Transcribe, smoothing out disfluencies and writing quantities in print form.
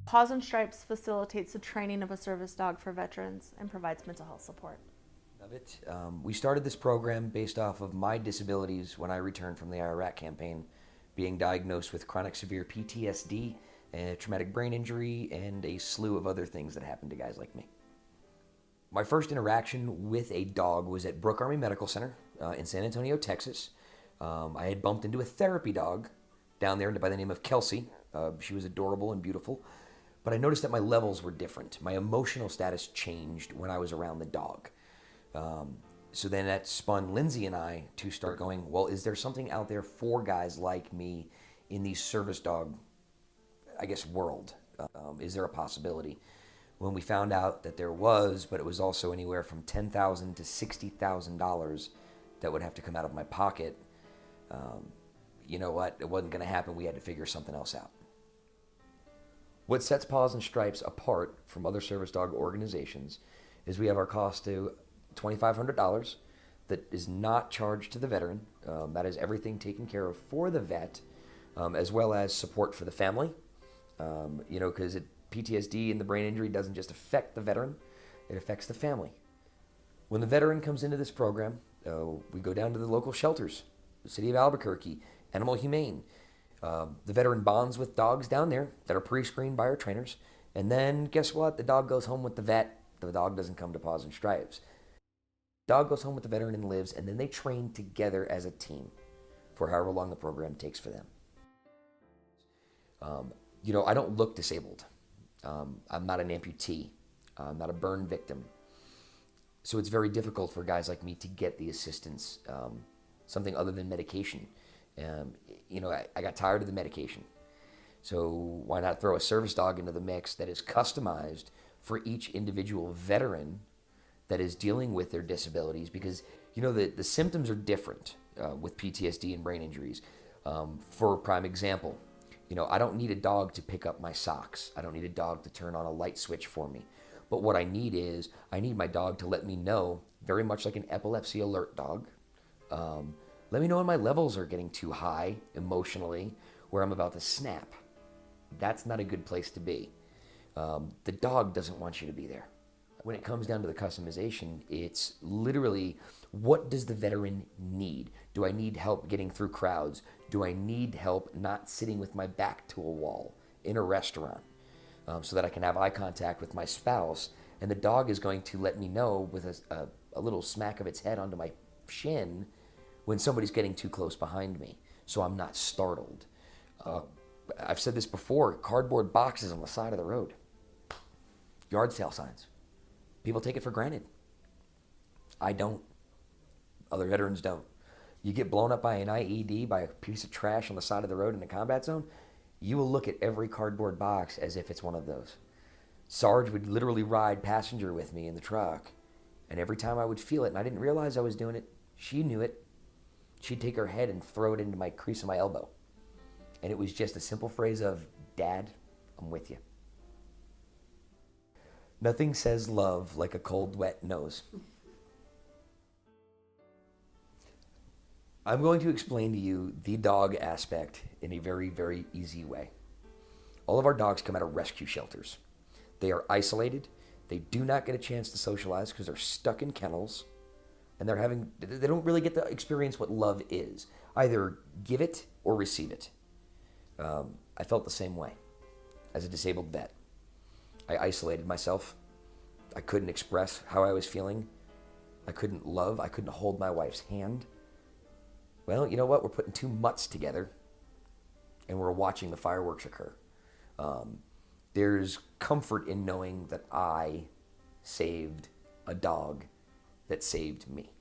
Paws N Stripes facilitates the training of a service dog for veterans and provides mental health support. Of it. We started this program based off of my disabilities when I returned from the Iraq campaign, being diagnosed with chronic severe PTSD, a traumatic brain injury, and a slew of other things that happened to guys like me. My first interaction with a dog was at Brooke Army Medical Center in San Antonio, Texas. I had bumped into a therapy dog down there by the name of Kelsey. She was adorable and beautiful, but I noticed that my levels were different. My emotional status changed when I was around the dog. So then that spun Lindsay and I to start going, well, is there something out there for guys like me in the service dog, I guess, world? Is there a possibility? When we found out that there was, but it was also anywhere from $10,000 to $60,000 that would have to come out of my pocket, you know what? It wasn't going to happen. We had to figure something else out. What sets Paws N Stripes apart from other service dog organizations is we have our cost to $2,500 that is not charged to the veteran. That is everything taken care of for the vet, as well as support for the family. Because PTSD and the brain injury doesn't just affect the veteran, it affects the family. When the veteran comes into this program, we go down to the local shelters, the city of Albuquerque, Animal Humane. The veteran bonds with dogs down there that are pre-screened by our trainers. And then guess what? The dog goes home with the vet. The dog doesn't come to Paws N Stripes. Dog goes home with the veteran and lives, and then they train together as a team for however long the program takes for them. I don't look disabled. I'm not an amputee. I'm not a burn victim. So it's very difficult for guys like me to get the assistance, something other than medication. I got tired of the medication. So why not throw a service dog into the mix that is customized for each individual veteran that is dealing with their disabilities? Because, the symptoms are different with PTSD and brain injuries. For a prime example, I don't need a dog to pick up my socks. I don't need a dog to turn on a light switch for me. But what I need my dog to let me know, very much like an epilepsy alert dog, let me know when my levels are getting too high emotionally, where I'm about to snap. That's not a good place to be. The dog doesn't want you to be there. When it comes down to the customization, it's literally, what does the veteran need? Do I need help getting through crowds? Do I need help not sitting with my back to a wall in a restaurant so that I can have eye contact with my spouse? And the dog is going to let me know with a little smack of its head onto my shin when somebody's getting too close behind me, so I'm not startled. I've said this before, cardboard boxes on the side of the road, yard sale signs. People take it for granted. I don't. Other veterans don't. You get blown up by an IED, by a piece of trash on the side of the road in a combat zone, you will look at every cardboard box as if it's one of those. Sarge would literally ride passenger with me in the truck, and every time I would feel it, and I didn't realize I was doing it, she knew it. She'd take her head and throw it into my crease of my elbow. And it was just a simple phrase of, "Dad, I'm with you." Nothing says love like a cold, wet nose. I'm going to explain to you the dog aspect in a very, very easy way. All of our dogs come out of rescue shelters. They are isolated. They do not get a chance to socialize because they're stuck in kennels. And they don't really get to experience what love is. Either give it or receive it. I felt the same way as a disabled vet. I isolated myself. I couldn't express how I was feeling. I couldn't love. I couldn't hold my wife's hand. Well, you know what? We're putting two mutts together and we're watching the fireworks occur. There's comfort in knowing that I saved a dog that saved me.